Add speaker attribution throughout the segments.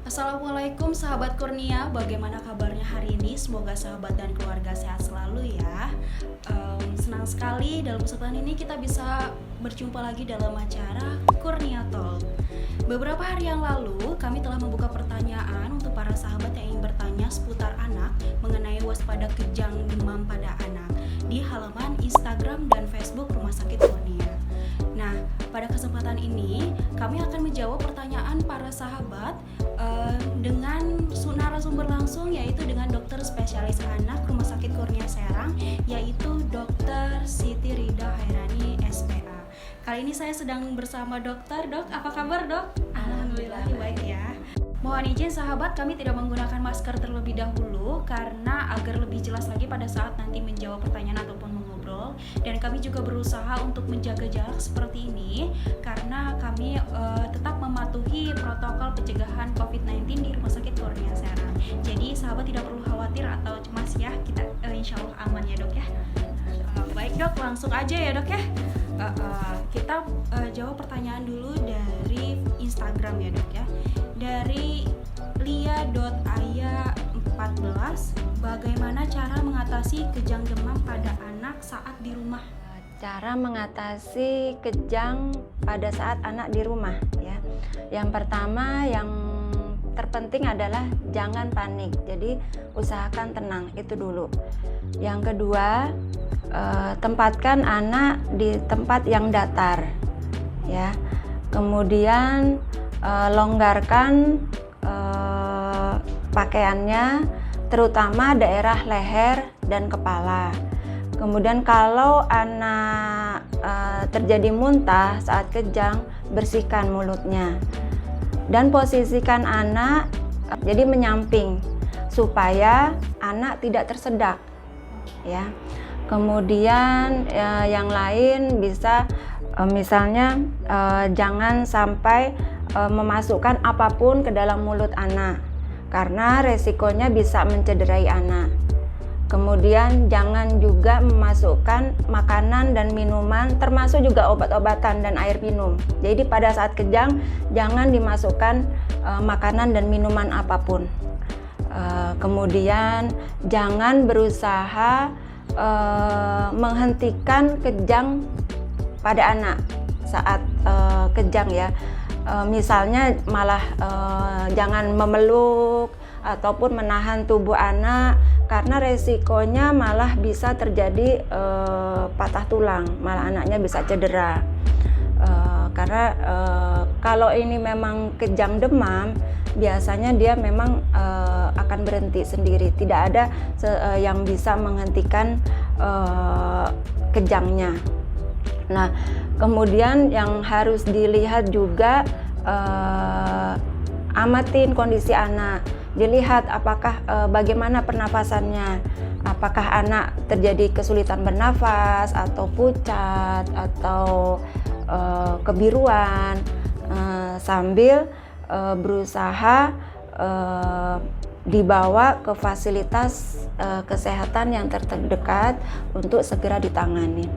Speaker 1: Assalamualaikum sahabat Kurnia, bagaimana kabarnya hari ini? Semoga sahabat dan keluarga sehat selalu ya. Senang sekali dalam kesempatan ini kita bisa berjumpa lagi dalam acara Kurnia Talk. Beberapa hari yang lalu kami telah membuka pertanyaan untuk para sahabat yang ingin bertanya seputar anak mengenai waspada kejang demam pada anak di halaman Instagram dan Facebook Rumah Sakit Kurnia. Nah, pada kesempatan ini kami akan menjawab pertanyaan para sahabat dengan narasumber langsung, yaitu dengan dokter spesialis anak Rumah Sakit Kurnia Serang, yaitu Dr. Siti Rida Hairani SPA. Kali ini saya sedang bersama dokter. Dok, apa kabar dok? Alhamdulillah baik ya. Mohon izin sahabat, kami tidak menggunakan masker terlebih dahulu karena agar lebih jelas lagi pada saat nanti menjawab pertanyaan ataupun mengobrol. Dan kami juga berusaha untuk menjaga jarak seperti ini karena kami tetap mematuhi protokol pencegahan COVID-19 di Rumah Sakit Kurnia Serang. Jadi sahabat tidak perlu khawatir atau cemas ya, kita insya Allah aman ya dok ya. Baik dok, langsung aja ya dok ya. Kita jawab pertanyaan dulu dari Instagram ya dok ya. Dari lia.aya14, bagaimana cara mengatasi kejang demam pada anak saat di rumah?
Speaker 2: Cara mengatasi kejang pada saat anak di rumah ya. Yang pertama, yang terpenting adalah jangan panik. Jadi usahakan tenang, itu dulu. Yang kedua, tempatkan anak di tempat yang datar ya. Kemudian longgarkan pakaiannya, terutama daerah leher dan kepala. Kemudian kalau anak terjadi muntah saat kejang, bersihkan mulutnya dan posisikan anak jadi menyamping supaya anak tidak tersedak ya. Kemudian yang lain bisa misalnya jangan sampai memasukkan apapun ke dalam mulut anak karena resikonya bisa mencederai anak. Kemudian jangan juga memasukkan makanan dan minuman, termasuk juga obat-obatan dan air minum. Jadi pada saat kejang jangan dimasukkan makanan dan minuman apapun. Kemudian jangan berusaha menghentikan kejang pada anak saat kejang ya. Misalnya malah jangan memeluk ataupun menahan tubuh anak karena resikonya malah bisa terjadi patah tulang, malah anaknya bisa cedera. Karena kalau ini memang kejang demam, biasanya dia memang akan berhenti sendiri, tidak ada yang bisa menghentikan kejangnya. Nah, kemudian yang harus dilihat juga amatin kondisi anak, dilihat apakah bagaimana pernafasannya, apakah anak terjadi kesulitan bernafas atau pucat atau kebiruan, sambil berusaha dibawa ke fasilitas kesehatan yang terdekat untuk segera ditangani.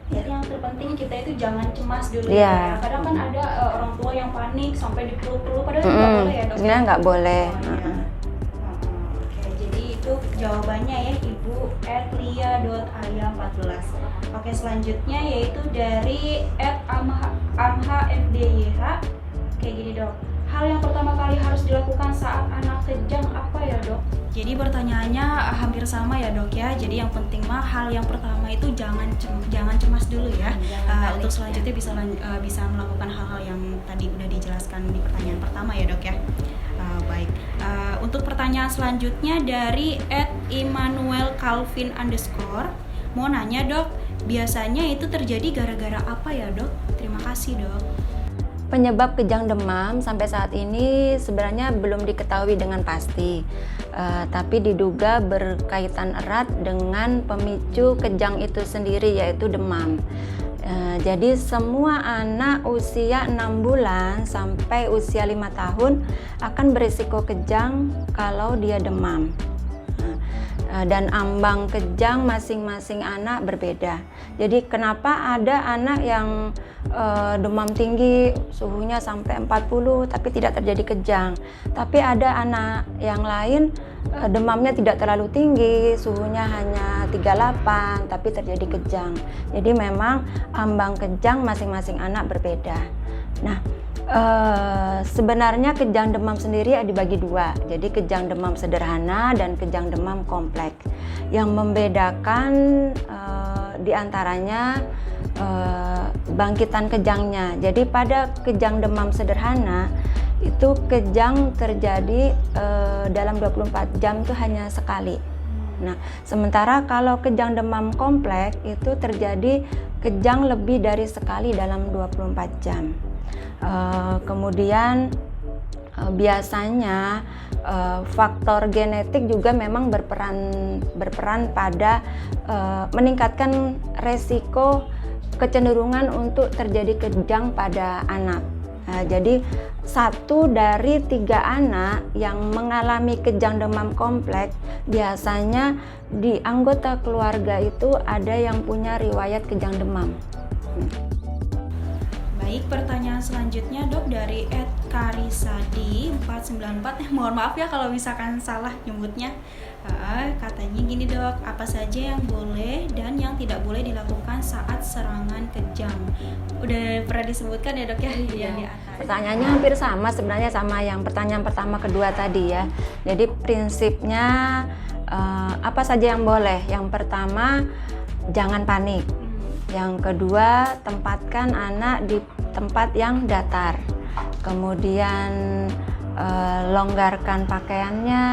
Speaker 1: Jadi yang terpenting kita itu jangan cemas dulu
Speaker 2: ya.
Speaker 1: Kadang kan ada orang tua yang panik sampai dipeluk-peluk, padahal nggak boleh ya dok?
Speaker 2: Sebenarnya nggak boleh.
Speaker 1: Oke, jadi itu jawabannya ya Ibu @lia.aya14. Oke, selanjutnya yaitu dari @amhfdyh. Kayak gini dok, hal yang pertama kali harus dilakukan saat anak kejang apa ya dok? Jadi pertanyaannya hampir sama ya dok ya. Jadi yang penting mah hal yang pertama itu jangan cemas dulu ya. Untuk selanjutnya bisa melakukan hal-hal yang tadi udah dijelaskan di pertanyaan pertama ya dok ya. Baik. Untuk pertanyaan selanjutnya dari @immanuel_calvin_. Mau nanya dok, biasanya itu terjadi gara-gara apa ya dok? Terima kasih dok.
Speaker 2: Penyebab kejang demam sampai saat ini sebenarnya belum diketahui dengan pasti, tapi diduga berkaitan erat dengan pemicu kejang itu sendiri, yaitu demam. Jadi semua anak usia 6 bulan sampai usia 5 tahun akan berisiko kejang kalau dia demam. dan ambang kejang masing-masing anak berbeda. Jadi kenapa ada anak yang demam tinggi, suhunya sampai 40 tapi tidak terjadi kejang. Tapi ada anak yang lain demamnya tidak terlalu tinggi, suhunya hanya 38 tapi terjadi kejang. Jadi memang ambang kejang masing-masing anak berbeda. Nah, sebenarnya kejang demam sendiri dibagi dua. Jadi kejang demam sederhana dan kejang demam kompleks. Yang membedakan diantaranya bangkitan kejangnya. Jadi pada kejang demam sederhana itu kejang terjadi dalam 24 jam itu hanya sekali. Nah, sementara kalau kejang demam kompleks itu terjadi kejang lebih dari sekali dalam 24 jam. Kemudian biasanya faktor genetik juga memang berperan pada meningkatkan resiko kecenderungan untuk terjadi kejang pada anak. Nah, jadi 1 dari 3 anak yang mengalami kejang demam kompleks biasanya di anggota keluarga itu ada yang punya riwayat kejang demam.
Speaker 1: Baik, pertanyaan selanjutnya Dok dari @karisadi 494. Mohon maaf ya kalau misalkan salah nyebutnya. Katanya gini Dok, apa saja yang boleh dan yang tidak boleh dilakukan saat serangan kejang? Udah pernah disebutkan ya Dok ya?
Speaker 2: Iya. Pertanyaannya hampir sama sebenarnya sama yang pertanyaan pertama kedua tadi ya. Jadi prinsipnya apa saja yang boleh? Yang pertama, jangan panik. Yang kedua, tempatkan anak di tempat yang datar. Kemudian longgarkan pakaiannya.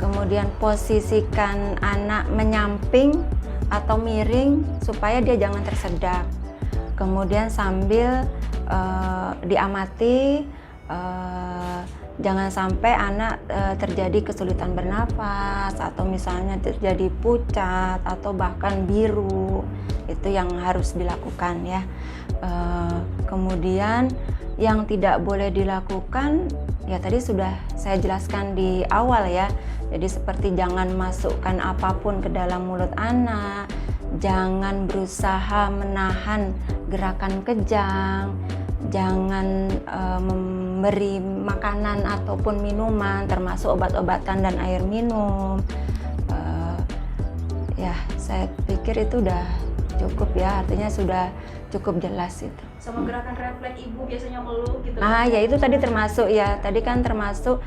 Speaker 2: Kemudian posisikan anak menyamping atau miring supaya dia jangan tersedak. Kemudian sambil diamati, jangan sampai anak terjadi kesulitan bernafas atau misalnya terjadi pucat atau bahkan biru. Itu yang harus dilakukan ya. Kemudian yang tidak boleh dilakukan ya tadi sudah saya jelaskan di awal ya. Jadi seperti jangan masukkan apapun ke dalam mulut anak, jangan berusaha menahan gerakan kejang, jangan memberi makanan ataupun minuman termasuk obat-obatan dan air minum. Ya saya pikir itu udah cukup ya, artinya sudah cukup jelas itu.
Speaker 1: Sama gerakan refleks ibu biasanya meluk gitu.
Speaker 2: Ya itu tadi termasuk ya, tadi kan termasuk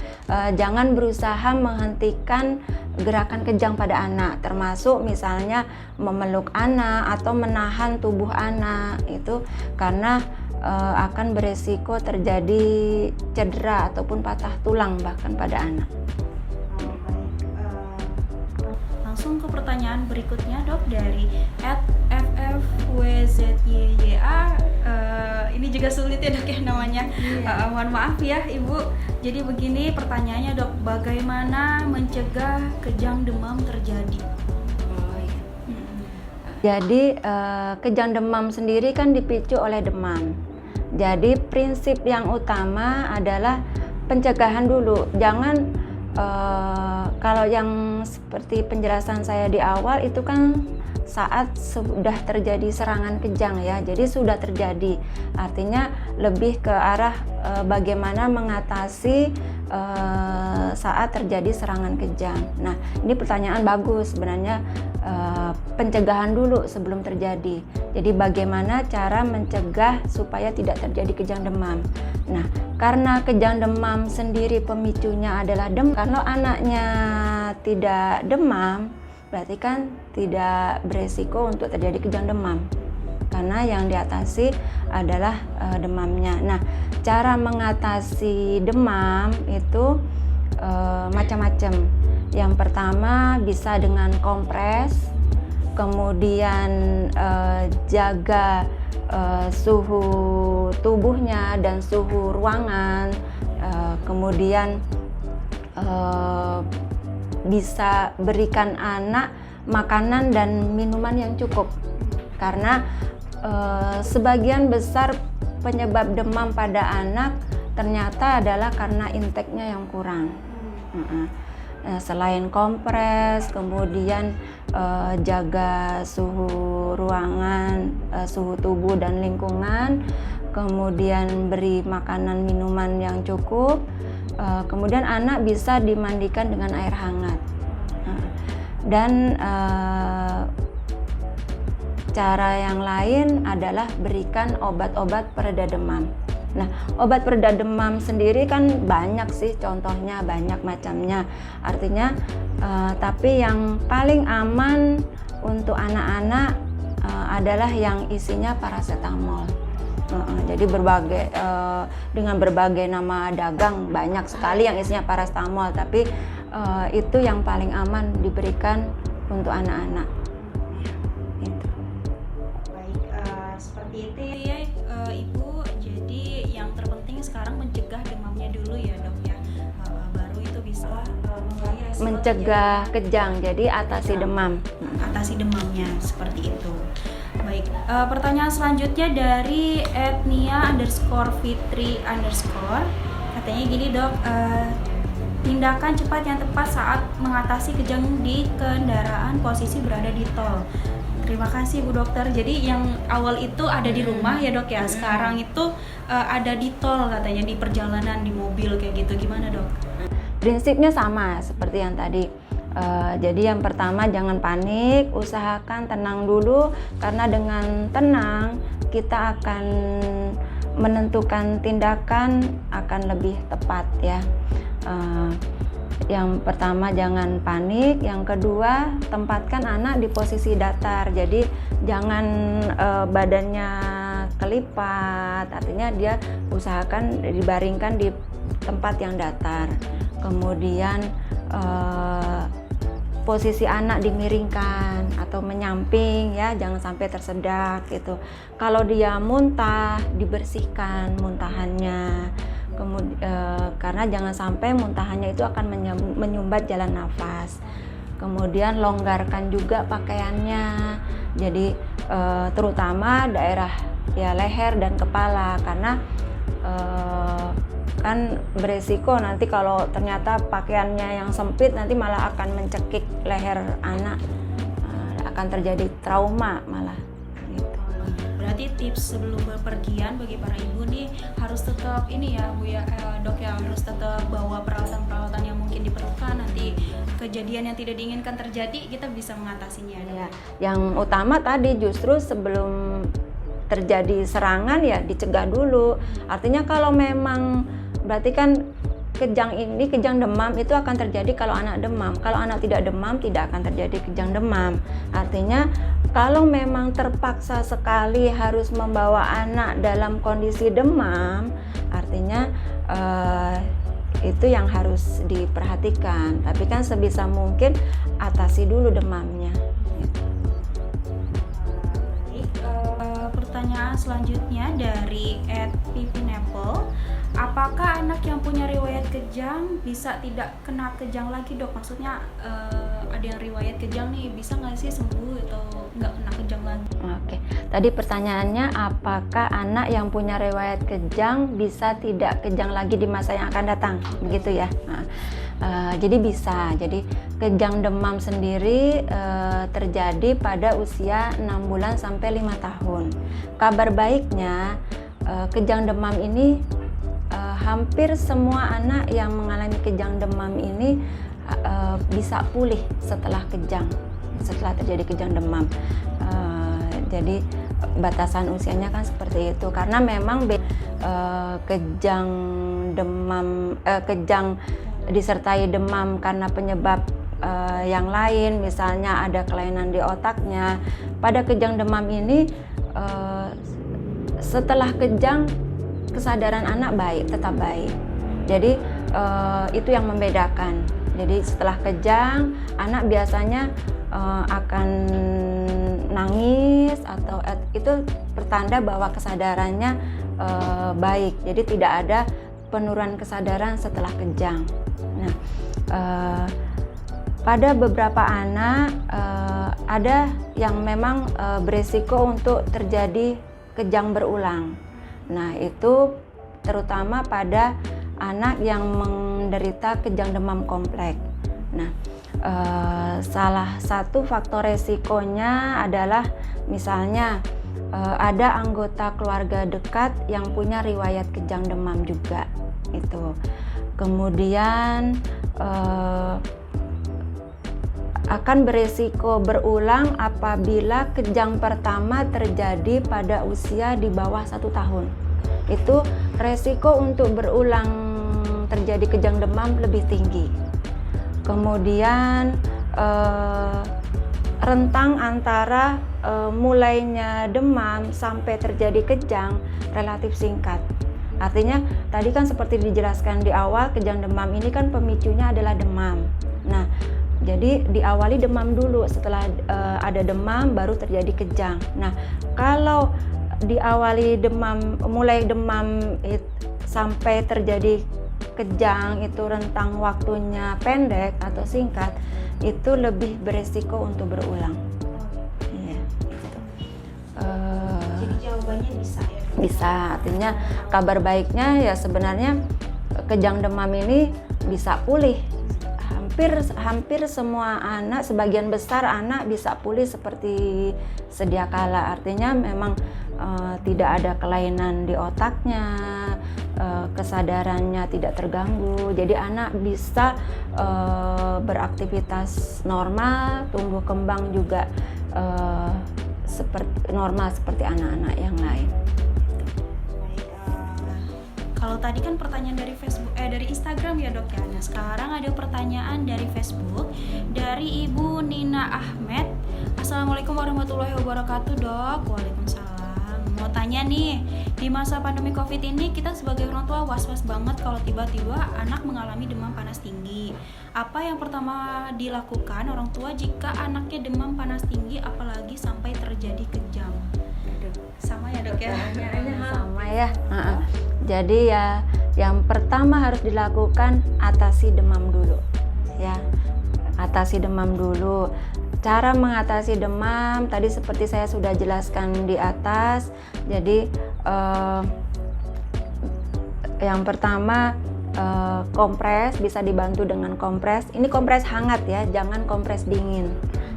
Speaker 2: jangan berusaha menghentikan gerakan kejang pada anak, termasuk misalnya memeluk anak atau menahan tubuh anak itu karena akan beresiko terjadi cedera ataupun patah tulang bahkan pada anak.
Speaker 1: Langsung ke pertanyaan berikutnya Dok dari @ffwzya. Ini juga sulit ya Dok ya namanya. Mohon maaf ya Ibu. Jadi begini pertanyaannya Dok, bagaimana mencegah kejang demam terjadi?
Speaker 2: Jadi kejang demam sendiri kan dipicu oleh demam. Jadi prinsip yang utama adalah pencegahan dulu. Jangan kalau yang seperti penjelasan saya di awal itu kan saat sudah terjadi serangan kejang ya, jadi sudah terjadi, artinya lebih ke arah bagaimana mengatasi saat terjadi serangan kejang. Nah ini pertanyaan bagus sebenarnya, pencegahan dulu sebelum terjadi. Jadi bagaimana cara mencegah supaya tidak terjadi kejang demam. Nah karena kejang demam sendiri pemicunya adalah demam, kalau anaknya tidak demam berarti kan tidak beresiko untuk terjadi kejang demam karena yang diatasi adalah demamnya. Nah, cara mengatasi demam itu macam-macam. Yang pertama bisa dengan kompres, kemudian jaga suhu tubuhnya dan suhu ruangan, kemudian bisa berikan anak makanan dan minuman yang cukup karena sebagian besar penyebab demam pada anak ternyata adalah karena intake-nya yang kurang. Selain kompres, kemudian jaga suhu ruangan, suhu tubuh dan lingkungan, kemudian beri makanan minuman yang cukup, kemudian anak bisa dimandikan dengan air hangat. Dan cara yang lain adalah berikan obat-obat pereda demam. Nah, obat pereda demam sendiri kan banyak sih, contohnya banyak macamnya. Artinya, tapi yang paling aman untuk anak-anak adalah yang isinya paracetamol. Jadi dengan berbagai nama dagang banyak sekali yang isinya paracetamol, tapi itu yang paling aman diberikan untuk anak-anak.
Speaker 1: Seperti itu ya Ibu. Jadi yang terpenting sekarang mencegah demamnya dulu ya dok ya. Baru itu bisa
Speaker 2: mencegah kejang, jadi atasi demam.
Speaker 1: Atasi demamnya seperti itu. Baik, pertanyaan selanjutnya dari @nia_fitri_. Katanya gini dok, tindakan cepat yang tepat saat mengatasi kejang di kendaraan posisi berada di tol. Terima kasih Bu Dokter. Jadi yang awal itu ada di rumah ya dok ya, sekarang itu ada di tol katanya, di perjalanan, di mobil kayak gitu. Gimana dok?
Speaker 2: Prinsipnya sama seperti yang tadi. Jadi yang pertama jangan panik, usahakan tenang dulu, karena dengan tenang kita akan menentukan tindakan akan lebih tepat ya. Yang pertama jangan panik, yang kedua tempatkan anak di posisi datar, jadi jangan badannya kelipat, artinya dia usahakan dibaringkan di tempat yang datar. Kemudian posisi anak dimiringkan atau menyamping ya, jangan sampai tersedak gitu. Kalau dia muntah, dibersihkan muntahannya. Kemudian karena jangan sampai muntahannya itu akan menyumbat jalan nafas. Kemudian longgarkan juga pakaiannya. Jadi terutama daerah ya leher dan kepala, karena kan beresiko nanti kalau ternyata pakaiannya yang sempit nanti malah akan mencekik leher anak, akan terjadi trauma malah gitu.
Speaker 1: Berarti tips sebelum berpergian bagi para ibu nih harus tetap ini ya Bu ya, dok ya, harus tetap bawa peralatan-peralatan yang mungkin diperlukan, nanti kejadian yang tidak diinginkan terjadi kita bisa mengatasinya ya.
Speaker 2: Yang utama tadi justru sebelum terjadi serangan ya dicegah dulu. Artinya kalau memang berarti kan kejang demam itu akan terjadi kalau anak demam. Kalau anak tidak demam tidak akan terjadi kejang demam. Artinya kalau memang terpaksa sekali harus membawa anak dalam kondisi demam, artinya itu yang harus diperhatikan. Tapi kan sebisa mungkin atasi dulu demamnya.
Speaker 1: Pertanyaan selanjutnya dari @pipinapple. Apakah anak yang punya riwayat kejang bisa tidak kena kejang lagi dok? Maksudnya ada yang riwayat kejang nih, bisa nggak sih sembuh atau nggak kena kejang lagi?
Speaker 2: Oke, tadi pertanyaannya apakah anak yang punya riwayat kejang bisa tidak kejang lagi di masa yang akan datang, begitu ya? Jadi bisa. Jadi kejang demam sendiri terjadi pada usia 6 bulan sampai 5 tahun. Kabar baiknya kejang demam ini hampir semua anak yang mengalami kejang demam ini bisa pulih setelah terjadi kejang demam. Jadi batasan usianya kan seperti itu, karena memang kejang disertai demam karena penyebab yang lain, misalnya ada kelainan di otaknya. Pada kejang demam ini setelah kejang kesadaran anak tetap baik. Jadi itu yang membedakan. Jadi setelah kejang anak biasanya akan nangis atau itu pertanda bahwa kesadarannya baik. Jadi tidak ada penurunan kesadaran setelah kejang. Nah, pada beberapa anak ada yang memang beresiko untuk terjadi kejang berulang. Nah, itu terutama pada anak yang menderita kejang demam kompleks. Nah, salah satu faktor resikonya adalah misalnya ada anggota keluarga dekat yang punya riwayat kejang demam juga itu. Kemudian akan beresiko berulang apabila kejang pertama terjadi pada usia di bawah 1 tahun. Itu resiko untuk berulang terjadi kejang demam lebih tinggi. Kemudian rentang antara mulainya demam sampai terjadi kejang relatif singkat. Artinya tadi kan seperti dijelaskan di awal, kejang demam ini kan pemicunya adalah demam. Nah, jadi diawali demam dulu, setelah ada demam baru terjadi kejang. Nah, kalau diawali demam, mulai demam sampai terjadi kejang itu rentang waktunya pendek atau singkat, itu lebih beresiko untuk berulang. Iya, gitu.
Speaker 1: Jadi jawabannya bisa ya?
Speaker 2: Bisa, artinya kabar baiknya ya sebenarnya kejang demam ini bisa pulih. Hampir semua anak, sebagian besar anak bisa pulih seperti sedia kala. Artinya memang tidak ada kelainan di otaknya, kesadarannya tidak terganggu. Jadi anak bisa beraktivitas normal, tumbuh kembang juga seperti normal seperti anak-anak yang lain.
Speaker 1: Kalau tadi kan pertanyaan dari Facebook, dari Instagram ya dok ya. Nah sekarang ada pertanyaan dari Facebook dari Ibu Nina Ahmed. Assalamualaikum warahmatullahi wabarakatuh dok. Waalaikumsalam. Mau tanya nih, di masa pandemi COVID ini kita sebagai orang tua was-was banget kalau tiba-tiba anak mengalami demam panas tinggi. Apa yang pertama dilakukan orang tua jika anaknya demam panas tinggi apalagi sampai terjadi kejang? Sama ya dok ya?
Speaker 2: Sama ya. Jadi ya yang pertama harus dilakukan atasi demam dulu ya. Atasi demam dulu. Cara mengatasi demam tadi seperti saya sudah jelaskan di atas. Jadi yang pertama kompres, bisa dibantu dengan kompres. Ini kompres hangat ya, jangan kompres dingin.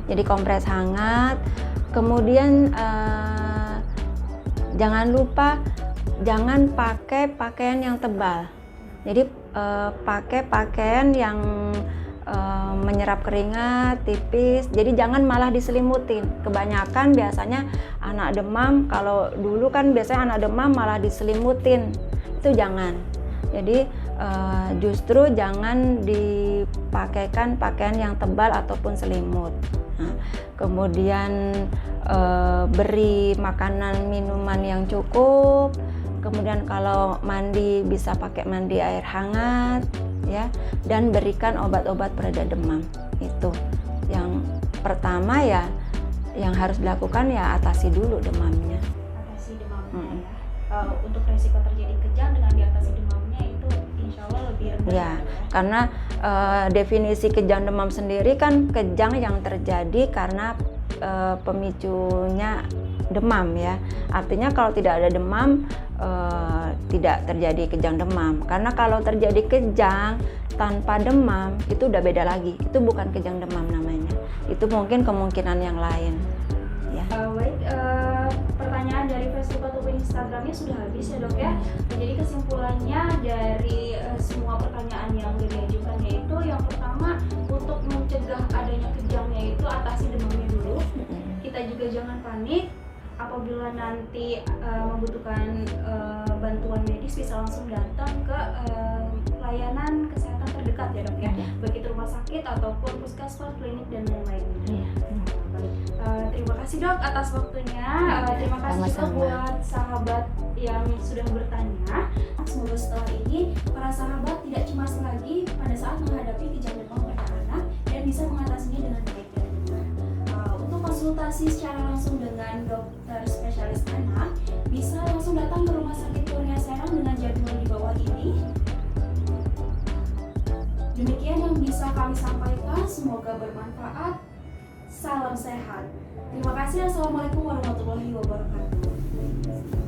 Speaker 2: Jadi kompres hangat. Kemudian jangan lupa jangan pakai pakaian yang tebal. Jadi pakai pakaian yang menyerap keringat, tipis. Jadi jangan malah diselimutin. Kebanyakan biasanya anak demam, kalau dulu kan biasanya anak demam malah diselimutin. Itu jangan. Jadi justru jangan dipakaikan pakaian yang tebal ataupun selimut. Nah, kemudian beri makanan minuman yang cukup. Kemudian kalau mandi bisa pakai mandi air hangat ya, dan berikan obat-obat pereda demam. Itu yang pertama ya, yang harus dilakukan ya atasi dulu demamnya.
Speaker 1: Atasi demamnya ya. Untuk resiko terjadi kejang dengan diatasi demamnya itu insya Allah lebih rendah
Speaker 2: ya, karena definisi kejang demam sendiri kan kejang yang terjadi karena pemicunya demam ya. Artinya kalau tidak ada demam tidak terjadi kejang demam. Karena kalau terjadi kejang tanpa demam itu udah beda lagi. Itu bukan kejang demam namanya. Itu mungkin kemungkinan yang lain. Ya.
Speaker 1: Baik, pertanyaan dari Facebook ataupun Instagramnya sudah habis ya dok ya. Jadi kesimpulannya dari semua pertanyaan yang diajukan yaitu yang pertama, untuk mencegah adanya kejangnya itu atasi demamnya dulu. Kita juga jangan panik. Apabila nanti membutuhkan bantuan medis bisa langsung datang ke layanan kesehatan terdekat ya dok ya, baik itu rumah sakit ataupun puskesmas, klinik dan lain-lainnya. Terima kasih dok atas waktunya. Terima kasih juga buat sahabat yang sudah bertanya. Semoga setelah ini para sahabat tidak cemas lagi pada saat menghadapi kejang demam pada anak dan bisa mengatasinya dengan baik dan benar. Untuk konsultasi secara langsung dengan dokter spesialis anak bisa langsung datang ke Rumah Sakit Kurnia Serang dengan jadwal di bawah ini. Demikian yang bisa kami sampaikan, semoga bermanfaat. Salam sehat. Terima kasih. Assalamualaikum warahmatullahi wabarakatuh.